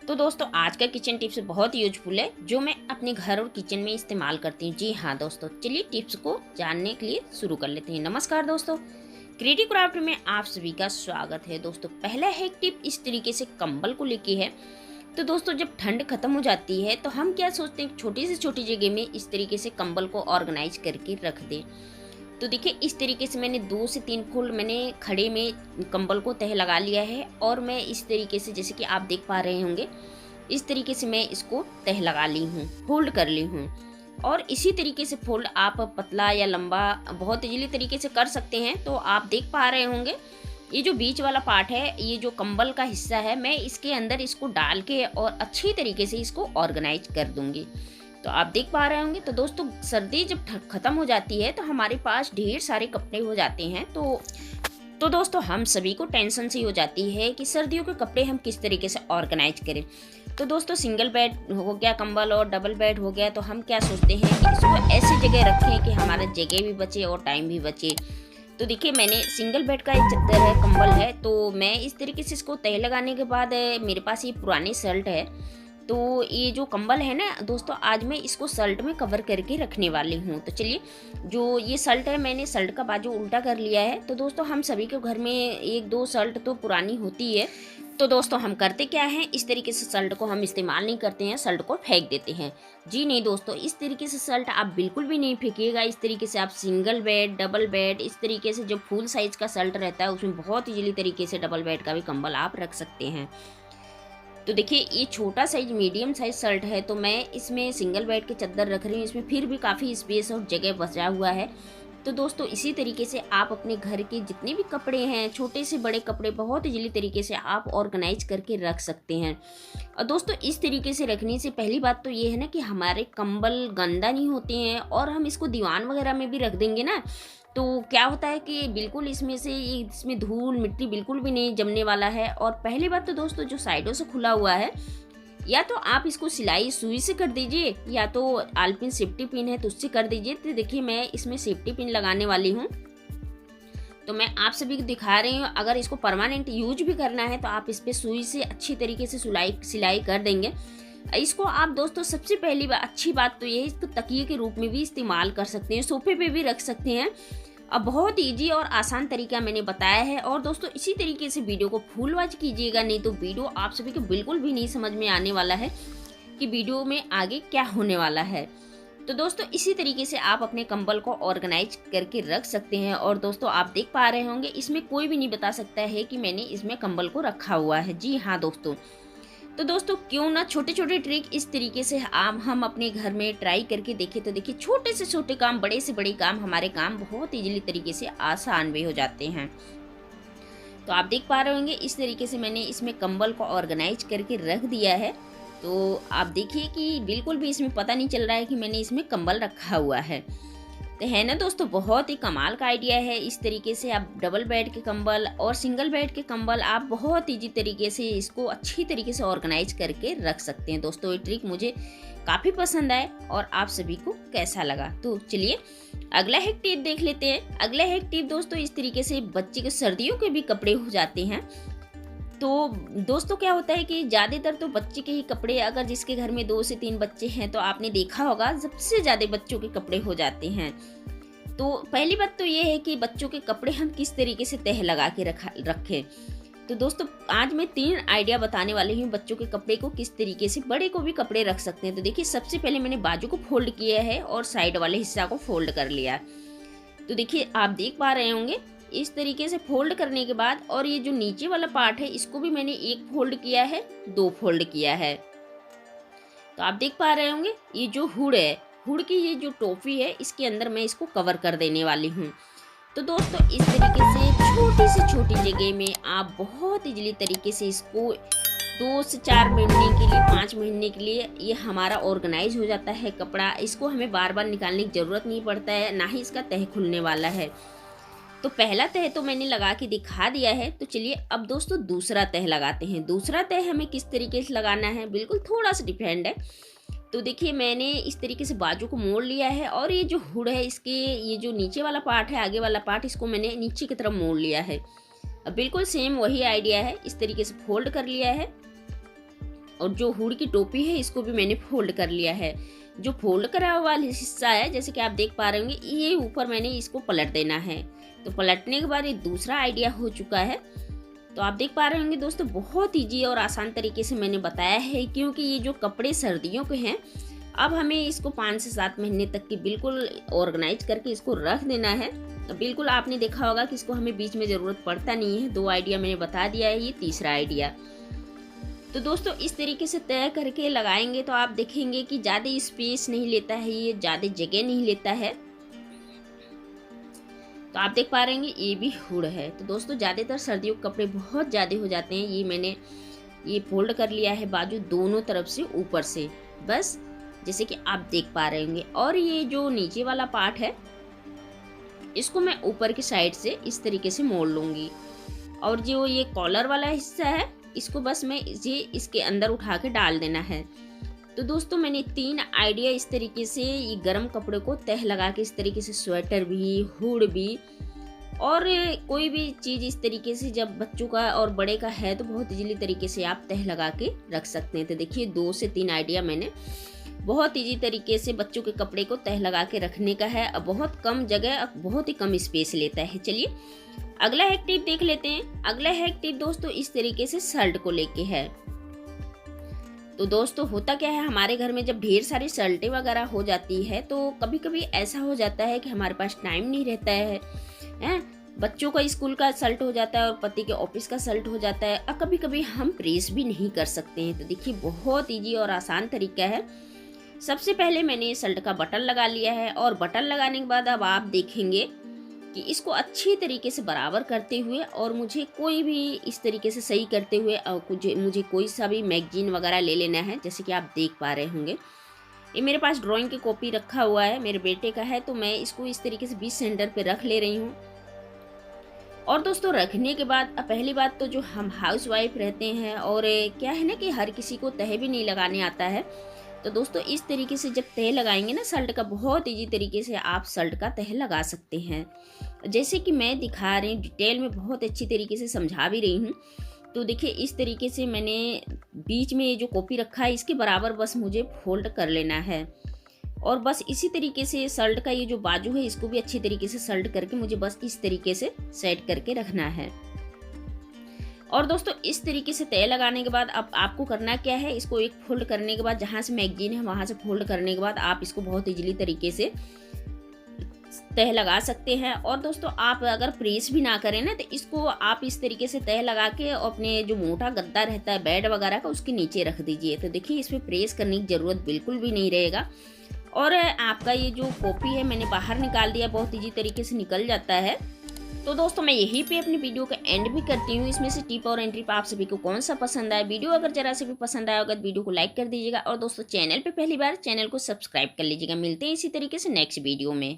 तो दोस्तों आज का किचन टिप्स बहुत यूजफुल है जो मैं अपने घर और किचन में इस्तेमाल करती हूँ। जी हाँ दोस्तों, चलिए टिप्स को जानने के लिए शुरू कर लेते हैं। नमस्कार दोस्तों, क्रिएटिव क्राफ्ट में आप सभी का स्वागत है। दोस्तों पहला है टिप इस तरीके से कंबल को लेके है। तो दोस्तों जब ठंड खत्म हो जाती है तो हम क्या सोचते हैं, छोटी से छोटी जगह में इस तरीके से कंबल को ऑर्गेनाइज करके रख दें। तो देखिए इस तरीके से मैंने 2 से 3 फुल मैंने खड़े में कंबल को तह लगा लिया है और मैं इस तरीके से, जैसे कि आप देख पा रहे होंगे, इस तरीके से मैं इसको तह लगा ली हूँ, फोल्ड कर ली हूँ। और इसी तरीके से फोल्ड आप पतला या लंबा बहुत इजीली तरीके से कर सकते हैं। तो आप देख पा रहे होंगे ये जो बीच वाला पार्ट है, ये जो कंबल का हिस्सा है, मैं इसके अंदर इसको डाल के और अच्छी तरीके से इसको ऑर्गेनाइज कर दूंगी। तो आप देख पा रहे होंगे। तो दोस्तों सर्दी जब खत्म हो जाती है तो हमारे पास ढेर सारे कपड़े हो जाते हैं। तो दोस्तों हम सभी को टेंशन सी हो जाती है कि सर्दियों के कपड़े हम किस तरीके से ऑर्गेनाइज करें। तो दोस्तों सिंगल बेड हो गया कंबल और डबल बेड हो गया, तो हम क्या सोचते हैं कि इसको ऐसी जगह रखें कि हमारा जगह भी बचे और टाइम भी बचे। तो देखिए मैंने सिंगल बेड का एक चादर है, कंबल है, तो मैं इस तरीके से इसको तह लगाने के बाद मेरे पास ये पुरानी शर्ट है। तो ये जो कंबल है ना दोस्तों, आज मैं इसको शर्ट में कवर करके रखने वाली हूँ। तो चलिए, जो ये शर्ट है मैंने शर्ट का बाजू उल्टा कर लिया है। तो दोस्तों हम सभी के घर में एक दो शर्ट तो पुरानी होती है। तो दोस्तों हम करते क्या हैं, इस तरीके से शर्ट को हम इस्तेमाल नहीं करते हैं, शर्ट को फेंक देते हैं। जी नहीं दोस्तों, इस तरीके से शर्ट आप बिल्कुल भी नहीं फेंकिएगा। इस तरीके से आप सिंगल बेड, डबल बेड, इस तरीके से जो फुल साइज का शर्ट रहता है उसमें बहुत इजीली तरीके से डबल बेड का भी कंबल आप रख सकते हैं। तो देखिए ये छोटा साइज मीडियम साइज शर्ट है, तो मैं इसमें सिंगल बेड के चादर रख रही हूँ। इसमें फिर भी काफ़ी स्पेस और जगह बचा हुआ है। तो दोस्तों इसी तरीके से आप अपने घर के जितने भी कपड़े हैं, छोटे से बड़े कपड़े, बहुत इजीली तरीके से आप ऑर्गेनाइज करके रख सकते हैं। और दोस्तों इस तरीके से रखने से पहली बात तो ये है ना कि हमारे कंबल गंदा नहीं होते हैं, और हम इसको दीवान वगैरह में भी रख देंगे ना, तो क्या होता है कि बिल्कुल इसमें धूल मिट्टी बिल्कुल भी नहीं जमने वाला है। और पहली बात तो दोस्तों जो साइडों से खुला हुआ है, या तो आप इसको सिलाई सुई से कर दीजिए या तो आलपिन सेफ्टी पिन है तो उससे कर दीजिए। तो देखिए मैं इसमें सेफ्टी पिन लगाने वाली हूँ, तो मैं आप सभी को दिखा रही हूँ। अगर इसको परमानेंट यूज भी करना है तो आप इस पर सुई से अच्छी तरीके से सिलाई कर देंगे। इसको आप दोस्तों सबसे पहली बात, अच्छी बात तो ये है, इसको तकिए के रूप में भी इस्तेमाल कर सकते हैं, सोफे पे भी रख सकते हैं। अब बहुत इजी और आसान तरीका मैंने बताया है। और दोस्तों इसी तरीके से वीडियो को फुल वॉच कीजिएगा, नहीं तो वीडियो आप सभी को बिल्कुल भी नहीं समझ में आने वाला है कि वीडियो में आगे क्या होने वाला है। तो दोस्तों इसी तरीके से आप अपने कंबल को ऑर्गेनाइज करके रख सकते हैं। और दोस्तों आप देख पा रहे होंगे इसमें कोई भी नहीं बता सकता है कि मैंने इसमें कंबल को रखा हुआ है। जी हाँ दोस्तों, तो दोस्तों क्यों ना छोटे छोटे ट्रिक इस तरीके से हम अपने घर में ट्राई करके देखें। तो देखिए छोटे से छोटे काम, बड़े से बड़े काम, हमारे काम बहुत इजीली तरीके से आसान भी हो जाते हैं। तो आप देख पा रहे होंगे इस तरीके से मैंने इसमें कंबल को ऑर्गेनाइज करके रख दिया है। तो आप देखिए कि बिल्कुल भी इसमें पता नहीं चल रहा है कि मैंने इसमें कंबल रखा हुआ है। तो है ना दोस्तों, बहुत ही कमाल का आइडिया है। इस तरीके से आप डबल बेड के कंबल और सिंगल बेड के कंबल आप बहुत इजी तरीके से इसको अच्छी तरीके से ऑर्गेनाइज करके रख सकते हैं। दोस्तों ये ट्रिक मुझे काफ़ी पसंद आए, और आप सभी को कैसा लगा। तो चलिए अगला हैक टिप देख लेते हैं। अगला हैक टिप दोस्तों इस तरीके से बच्चे के सर्दियों के भी कपड़े हो जाते हैं। तो दोस्तों क्या होता है कि ज़्यादातर तो बच्चे के ही कपड़े, अगर जिसके घर में 2 से 3 बच्चे हैं तो आपने देखा होगा सबसे ज़्यादा बच्चों के कपड़े हो जाते हैं। तो पहली बात तो ये है कि बच्चों के कपड़े हम किस तरीके से तह लगा के रखें। तो दोस्तों आज मैं 3 आइडिया बताने वाली हूँ बच्चों के कपड़े को किस तरीके से बड़े को भी कपड़े रख सकते हैं। तो देखिए सबसे पहले मैंने बाजू को फोल्ड किया है और साइड वाले हिस्सा को फोल्ड कर लिया। तो देखिए आप देख पा रहे होंगे इस तरीके से फोल्ड करने के बाद, और ये जो नीचे वाला पार्ट है इसको भी मैंने 1 फोल्ड किया है, 2 फोल्ड किया है। तो आप देख पा रहे होंगे ये जो हुड है, हुड की ये जो टोपी है, इसके अंदर मैं इसको कवर कर देने वाली हूँ। तो दोस्तों इस तरीके से छोटी जगह में आप बहुत इजीली तरीके से इसको 2 से 4 महीने के लिए, 5 महीने के लिए ये हमारा ऑर्गेनाइज हो जाता है कपड़ा। इसको हमें बार बार निकालने की ज़रूरत नहीं पड़ता है, ना ही इसका तह खुलने वाला है। तो पहला तह तो मैंने लगा के दिखा दिया है। तो चलिए अब दोस्तों दूसरा तह लगाते हैं। दूसरा तह हमें किस तरीके से लगाना है बिल्कुल थोड़ा सा डिफरेंट है। तो देखिए मैंने इस तरीके से बाजू को मोड़ लिया है, और ये जो हुड है इसके ये जो नीचे वाला पार्ट है, आगे वाला पार्ट, इसको मैंने नीचे की तरफ मोड़ लिया है। अब बिल्कुल सेम वही आइडिया है, इस तरीके से फोल्ड कर लिया है। और जो हुड की टोपी है इसको भी मैंने फोल्ड कर लिया है। जो फोल्ड करा हुआ हिस्सा है, जैसे कि आप देख पा रहे होंगे, ये ऊपर मैंने इसको पलट देना है। तो पलटने के बाद ये दूसरा आइडिया हो चुका है। तो आप देख पा रहे होंगे दोस्तों, बहुत ईजी और आसान तरीके से मैंने बताया है, क्योंकि ये जो कपड़े सर्दियों के हैं, अब हमें इसको 5 से 7 महीने तक की बिल्कुल ऑर्गेनाइज करके इसको रख देना है। तो बिल्कुल आपने देखा होगा कि इसको हमें बीच में ज़रूरत पड़ता नहीं है। 2 आइडिया मैंने बता दिया है, ये तीसरा आइडिया। तो दोस्तों इस तरीके से तय करके लगाएंगे तो आप देखेंगे कि ज़्यादा स्पेस नहीं लेता है, ये ज़्यादा जगह नहीं लेता है। तो आप देख पा रहे हैं ये भी हुड है। तो दोस्तों ज़्यादातर सर्दियों के कपड़े बहुत ज़्यादा हो जाते हैं। ये मैंने ये फोल्ड कर लिया है बाजू दोनों तरफ से ऊपर से, बस जैसे कि आप देख पा रहे होंगे। और ये जो नीचे वाला पार्ट है इसको मैं ऊपर की साइड से इस तरीके से मोड़ लूँगी। और जो ये कॉलर वाला हिस्सा है इसको बस मैं ये इसके अंदर उठा के डाल देना है। तो दोस्तों मैंने 3 आइडिया इस तरीके से ये गर्म कपड़े को तह लगा के इस तरीके से स्वेटर भी, हुड भी और कोई भी चीज़ इस तरीके से जब बच्चों का और बड़े का है तो बहुत इजीली तरीके से आप तह लगा के रख सकते हैं। तो देखिए 2 से 3 आइडिया मैंने बहुत इजी तरीके से बच्चों के कपड़े को तह लगा के रखने का है। अब बहुत कम जगह, बहुत ही कम स्पेस लेता है। चलिए अगला हैक टिप देख लेते हैं। अगला हैक टिप दोस्तों इस तरीके से शर्ट को लेके है। तो दोस्तों होता क्या है, हमारे घर में जब ढेर सारी शर्टें वगैरह हो जाती है तो कभी कभी ऐसा हो जाता है कि हमारे पास टाइम नहीं रहता है। बच्चों का स्कूल का शर्ट हो जाता है और पति के ऑफिस का शर्ट हो जाता है, और कभी कभी हम प्रेस भी नहीं कर सकते हैं। तो देखिए बहुत इजी और आसान तरीका है। सबसे पहले मैंने शर्ट का बटन लगा लिया है और बटन लगाने के बाद अब आप देखेंगे कि इसको अच्छी तरीके से बराबर करते हुए और मुझे कोई भी इस तरीके से सही करते हुए मुझे कोई सा भी मैगजीन वगैरह ले लेना है। जैसे कि आप देख पा रहे होंगे ये मेरे पास ड्राइंग की कॉपी रखा हुआ है, मेरे बेटे का है, तो मैं इसको इस तरीके से 20 सेंटर पे रख ले रही हूँ। और दोस्तों रखने के बाद पहली बात तो जो हम हाउस वाइफ रहते हैं और क्या है ना कि हर किसी को तह भी नहीं लगाने आता है। तो दोस्तों इस तरीके से जब तह लगाएंगे ना शर्ट का, बहुत इजी तरीके से आप शर्ट का तह लगा सकते हैं। जैसे कि मैं दिखा रही हूँ, डिटेल में बहुत अच्छी तरीके से समझा भी रही हूँ। तो देखिए इस तरीके से मैंने बीच में ये जो कॉपी रखा है इसके बराबर बस मुझे फोल्ड कर लेना है। और बस इसी तरीके से शर्ट का ये जो बाजू है इसको भी अच्छी तरीके से शर्ट करके मुझे बस इस तरीके से सेट करके रखना है। और दोस्तों इस तरीके से तय लगाने के बाद अब आपको करना क्या है, इसको एक फोल्ड करने के बाद जहाँ से मैगजीन है वहाँ से फोल्ड करने के बाद आप इसको बहुत इजीली तरीके से तह लगा सकते हैं। और दोस्तों आप अगर प्रेस भी ना करें ना तो इसको आप इस तरीके से तह लगा के अपने जो मोटा गद्दा रहता है बेड वगैरह का उसके नीचे रख दीजिए। तो देखिए इसमें प्रेस करने की ज़रूरत बिल्कुल भी नहीं रहेगा। और आपका ये जो कॉपी है मैंने बाहर निकाल दिया, बहुत ईजी तरीके से निकल जाता है। तो दोस्तों मैं यहीं पे अपनी वीडियो का एंड भी करती हूँ। इसमें से टिप और एंट्री आप सभी को कौन सा पसंद आया, वीडियो अगर जरा से भी पसंद आया होगा तो वीडियो को लाइक कर दीजिएगा। और दोस्तों चैनल पे पहली बार चैनल को सब्सक्राइब कर लीजिएगा। मिलते हैं इसी तरीके से नेक्स्ट वीडियो में।